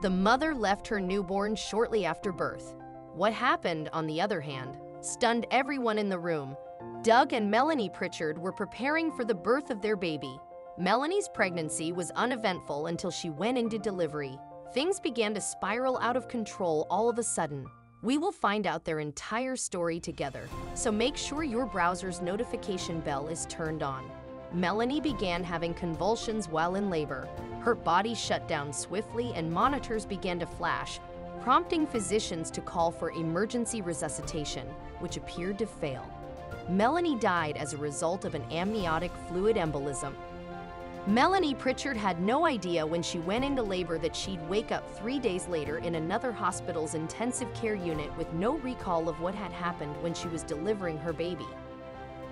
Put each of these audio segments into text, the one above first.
The mother left her newborn shortly after birth. What happened, on the other hand, stunned everyone in the room. Doug and Melanie Pritchard were preparing for the birth of their baby. Melanie's pregnancy was uneventful until she went into delivery. Things began to spiral out of control all of a sudden. We will find out their entire story together, so make sure your browser's notification bell is turned on. Melanie began having convulsions while in labor. Her body shut down swiftly and monitors began to flash, prompting physicians to call for emergency resuscitation, which appeared to fail. Melanie died as a result of an amniotic fluid embolism. Melanie Pritchard had no idea when she went into labor that she'd wake up 3 days later in another hospital's intensive care unit with no recall of what had happened when she was delivering her baby.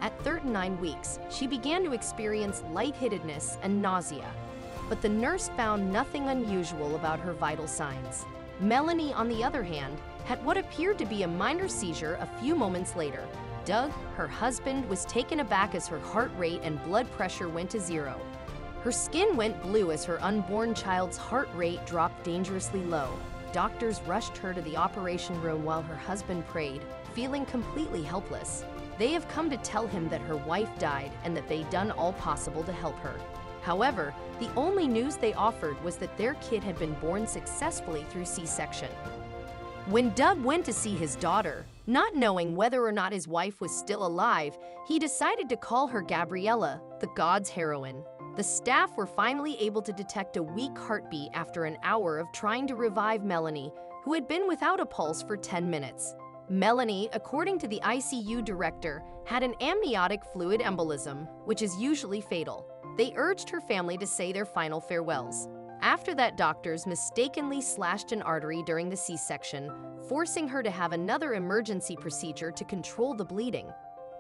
At 39 weeks, she began to experience lightheadedness and nausea, but the nurse found nothing unusual about her vital signs. Melanie, on the other hand, had what appeared to be a minor seizure a few moments later. Doug, her husband, was taken aback as her heart rate and blood pressure went to zero. Her skin went blue as her unborn child's heart rate dropped dangerously low. Doctors rushed her to the operation room while her husband prayed, feeling completely helpless. They have come to tell him that her wife died and that they'd done all possible to help her. However, the only news they offered was that their kid had been born successfully through C-section. When Doug went to see his daughter, not knowing whether or not his wife was still alive, he decided to call her Gabriella, the god's heroine. The staff were finally able to detect a weak heartbeat after an hour of trying to revive Melanie, who had been without a pulse for 10 minutes. Melanie, according to the ICU director, had an amniotic fluid embolism, which is usually fatal. They urged her family to say their final farewells. After that, doctors mistakenly slashed an artery during the C-section, forcing her to have another emergency procedure to control the bleeding.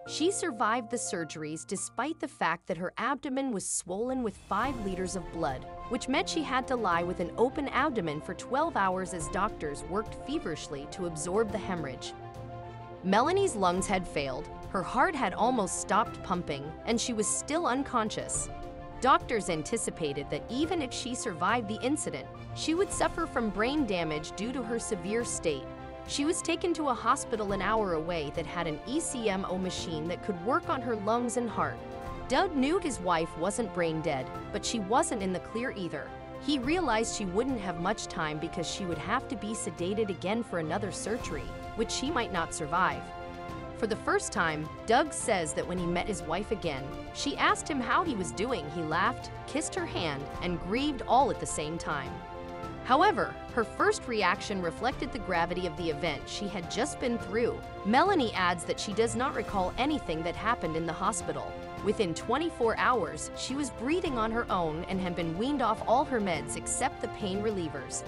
She survived the surgeries despite the fact that her abdomen was swollen with 5 liters of blood, which meant she had to lie with an open abdomen for 12 hours as doctors worked feverishly to absorb the hemorrhage. Melanie's lungs had failed, her heart had almost stopped pumping, and she was still unconscious. Doctors anticipated that even if she survived the incident, she would suffer from brain damage due to her severe state. She was taken to a hospital an hour away that had an ECMO machine that could work on her lungs and heart. Doug knew his wife wasn't brain dead, but she wasn't in the clear either. He realized she wouldn't have much time because she would have to be sedated again for another surgery, which she might not survive. For the first time, Doug says that when he met his wife again, she asked him how he was doing. He laughed, kissed her hand, and grieved all at the same time. However, her first reaction reflected the gravity of the event she had just been through. Melanie adds that she does not recall anything that happened in the hospital. Within 24 hours, she was breathing on her own and had been weaned off all her meds except the pain relievers.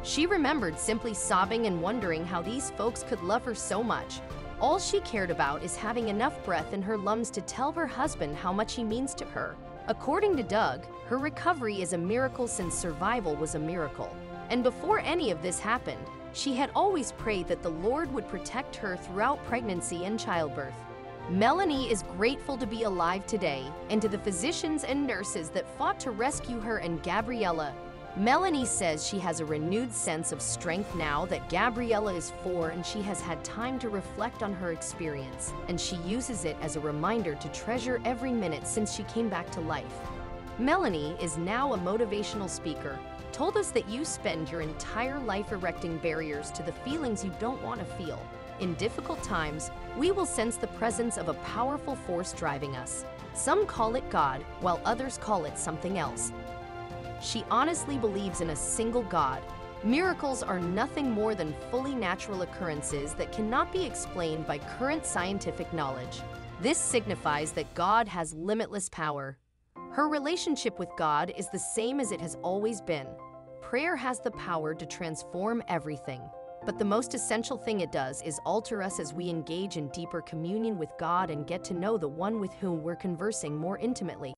She remembered simply sobbing and wondering how these folks could love her so much. All she cared about is having enough breath in her lungs to tell her husband how much he means to her. According to Doug, her recovery is a miracle since survival was a miracle. And before any of this happened, she had always prayed that the Lord would protect her throughout pregnancy and childbirth. Melanie is grateful to be alive today, and to the physicians and nurses that fought to rescue her and Gabriella. Melanie says she has a renewed sense of strength now that Gabriella is 4 and she has had time to reflect on her experience, and she uses it as a reminder to treasure every minute since she came back to life. Melanie is now a motivational speaker, told us that you spend your entire life erecting barriers to the feelings you don't want to feel. In difficult times, we will sense the presence of a powerful force driving us. Some call it God, while others call it something else. She honestly believes in a single God. Miracles are nothing more than fully natural occurrences that cannot be explained by current scientific knowledge. This signifies that God has limitless power. Her relationship with God is the same as it has always been. Prayer has the power to transform everything, but the most essential thing it does is alter us as we engage in deeper communion with God and get to know the one with whom we're conversing more intimately.